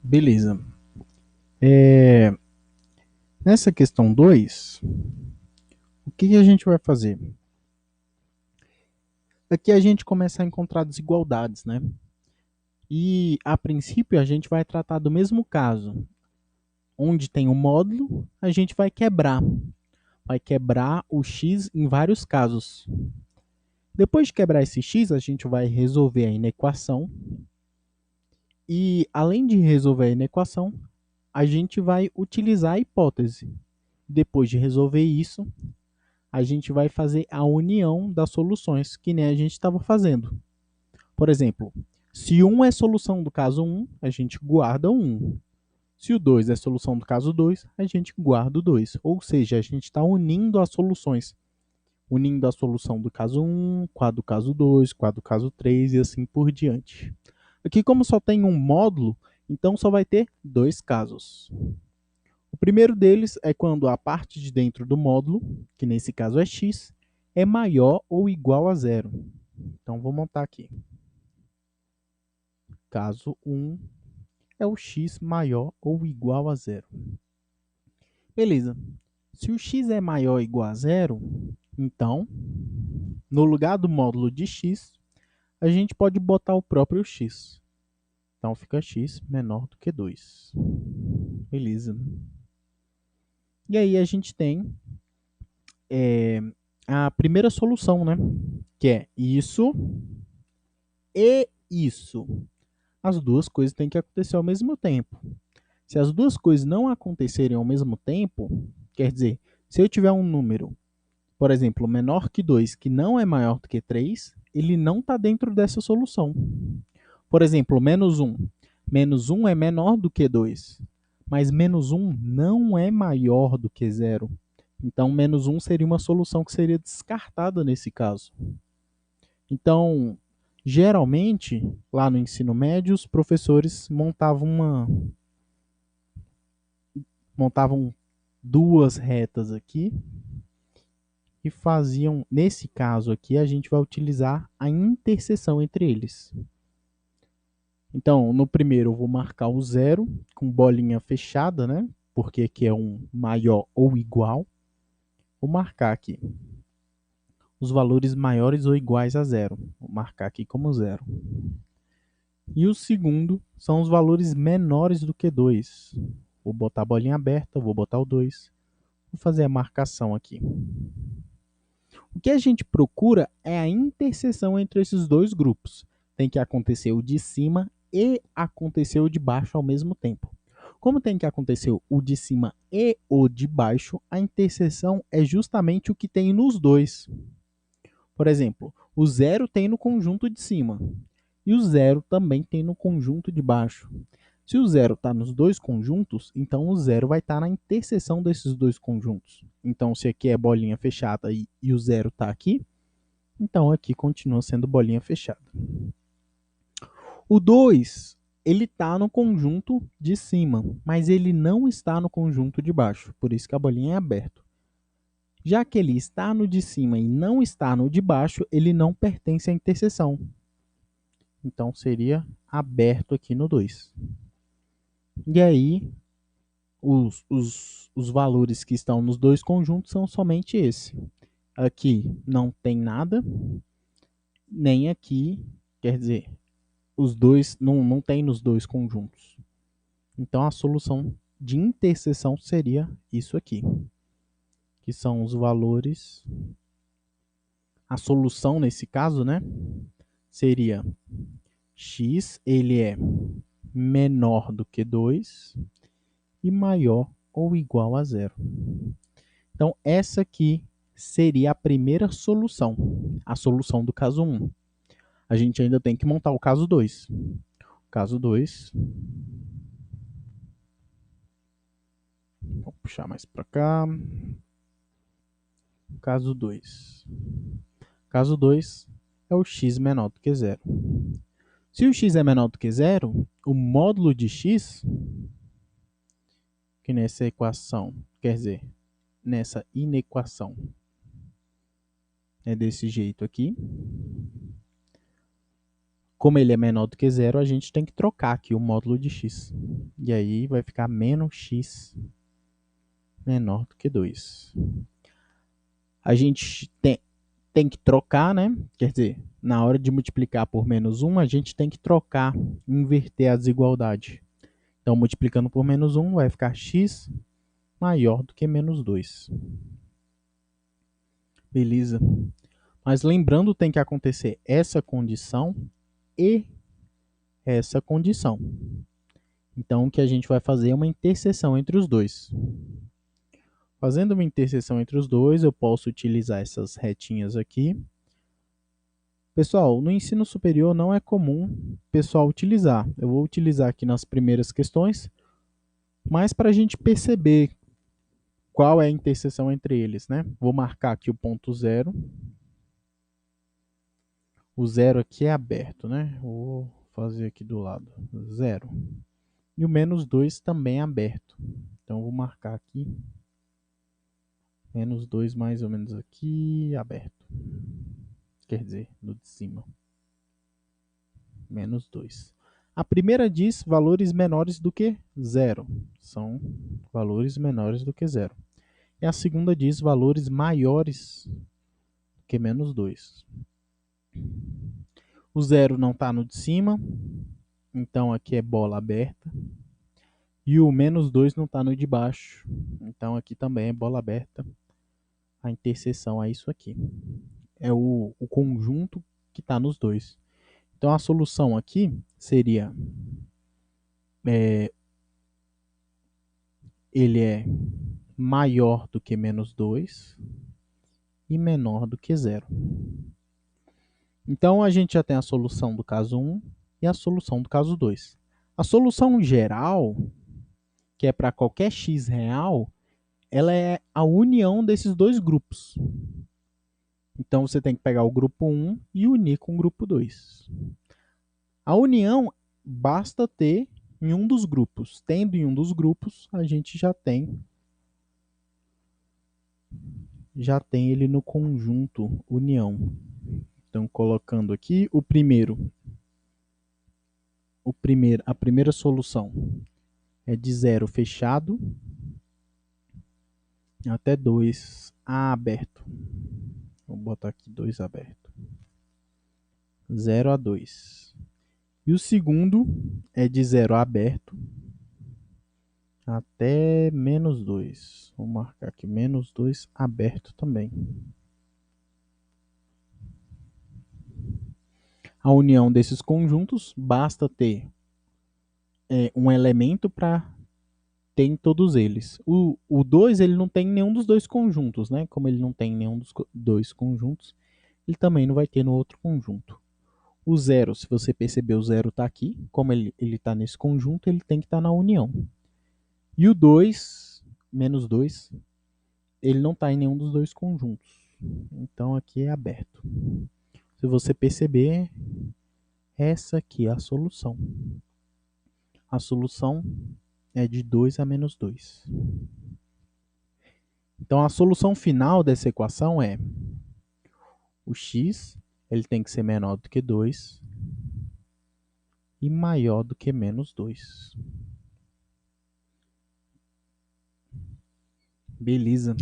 Beleza. Nessa questão 2, o que a gente vai fazer? Aqui a gente começa a encontrar desigualdades, né? E, a princípio, a gente vai tratar do mesmo caso. Onde tem um módulo, a gente vai quebrar. Vai quebrar o x em vários casos. Depois de quebrar esse x, a gente vai resolver a inequação. E, além de resolver a inequação, a gente vai utilizar a hipótese. Depois de resolver isso, a gente vai fazer a união das soluções, que nem a gente estava fazendo. Por exemplo, se 1 é solução do caso 1, a gente guarda o 1. Se o 2 é solução do caso 2, a gente guarda o 2. Ou seja, a gente está unindo as soluções. Unindo a solução do caso 1 com a do caso 2, com a do caso 3 e assim por diante. Aqui, como só tem um módulo, então só vai ter dois casos. O primeiro deles é quando a parte de dentro do módulo, que nesse caso é x, é maior ou igual a zero. Então, vou montar aqui. Caso 1 é o x maior ou igual a zero. Beleza. Se o x é maior ou igual a zero, então, no lugar do módulo de x, a gente pode botar o próprio x. Então, fica x menor do que 2. Beleza. E aí a gente tem a primeira solução, né? Que é isso e isso. As duas coisas têm que acontecer ao mesmo tempo. Se as duas coisas não acontecerem ao mesmo tempo, quer dizer, se eu tiver um número, por exemplo, menor que 2, que não é maior do que 3, ele não está dentro dessa solução. Por exemplo, menos 1. Menos 1 é menor do que 2, mas menos 1 não é maior do que 0. Então, menos 1 seria uma solução que seria descartada nesse caso. Então, geralmente, lá no ensino médio, os professores montavam duas retas aqui e faziam, nesse caso aqui, a gente vai utilizar a interseção entre eles. Então, no primeiro eu vou marcar o zero com bolinha fechada, né? Porque aqui é um maior ou igual. Vou marcar aqui os valores maiores ou iguais a zero. Vou marcar aqui como zero. E o segundo são os valores menores do que 2. Vou botar a bolinha aberta, vou botar o 2. Vou fazer a marcação aqui. O que a gente procura é a interseção entre esses dois grupos. Tem que acontecer o de cima e acontecer o de baixo ao mesmo tempo. Como tem que acontecer o de cima e o de baixo, a interseção é justamente o que tem nos dois. Por exemplo, o zero tem no conjunto de cima e o zero também tem no conjunto de baixo. Se o zero está nos dois conjuntos, então o zero vai estar na interseção desses dois conjuntos. Então, se aqui é bolinha fechada e o zero está aqui, então aqui continua sendo bolinha fechada. O 2, ele está no conjunto de cima, mas ele não está no conjunto de baixo, por isso que a bolinha é aberta. Já que ele está no de cima e não está no de baixo, ele não pertence à interseção. Então, seria aberto aqui no 2. E aí, os valores que estão nos dois conjuntos são somente esse. Aqui não tem nada, nem aqui, quer dizer, os dois não tem nos dois conjuntos. Então a solução de interseção seria isso aqui, que são os valores. A solução nesse caso, né, seria x, ele é menor do que 2 e maior ou igual a zero. Então, essa aqui seria a primeira solução, a solução do caso 1. A gente ainda tem que montar o caso 2. Caso 2. Vou puxar mais para cá. Caso 2. Caso 2 é o x menor do que zero. Se o x é menor do que zero, o módulo de x, que nessa equação, quer dizer, nessa inequação, é desse jeito aqui. como ele é menor do que zero, a gente tem que trocar aqui o módulo de x. E aí vai ficar menos x menor do que 2. A gente tem que trocar, né? Quer dizer, na hora de multiplicar por menos 1, a gente tem que trocar, inverter a desigualdade. Então, multiplicando por menos 1, vai ficar x maior do que menos 2. Beleza? Mas lembrando, tem que acontecer essa condição e essa condição. Então, o que a gente vai fazer é uma interseção entre os dois. Fazendo uma interseção entre os dois, eu posso utilizar essas retinhas aqui. Pessoal, no ensino superior não é comum o pessoal utilizar. Eu vou utilizar aqui nas primeiras questões, mas para a gente perceber qual é a interseção entre eles, né? Vou marcar aqui o ponto zero. O zero aqui é aberto, né? Vou fazer aqui do lado, zero. E o menos 2 também é aberto. Então, vou marcar aqui, menos 2 mais ou menos aqui, aberto. Quer dizer, no de cima. Menos 2. A primeira diz valores menores do que zero. São valores menores do que zero. E a segunda diz valores maiores do que menos 2. O zero não está no de cima, então aqui é bola aberta. E o menos 2 não está no de baixo, então aqui também é bola aberta. A interseção é isso aqui. É o conjunto que está nos dois. Então a solução aqui seria ele é maior do que menos 2 e menor do que zero. Então a gente já tem a solução do caso 1 e a solução do caso 2. A solução geral, que é para qualquer x real, ela é a união desses dois grupos. Então você tem que pegar o grupo 1 e unir com o grupo 2. A união basta ter em um dos grupos. Tendo em um dos grupos, a gente já tem ele no conjunto união. Então, colocando aqui a primeira solução é de 0 fechado até 2 aberto. Vou botar aqui 2 aberto. 0 a 2. E o segundo é de 0 aberto até menos 2. Vou marcar aqui menos 2 aberto também. A união desses conjuntos basta ter um elemento para ter em todos eles. O 2 ele não tem nenhum dos dois conjuntos, né? Como ele não tem nenhum dos dois conjuntos, ele também não vai ter no outro conjunto. O zero, se você perceber, o zero está aqui. Como ele está nesse conjunto, ele tem que estar na união. E o 2, menos 2, ele não está em nenhum dos dois conjuntos. Então aqui é aberto. Se você perceber, essa aqui é a solução. A solução é de 2 a menos 2. Então a solução final dessa equação é o x ele tem que ser menor do que 2 e maior do que menos 2. Beleza.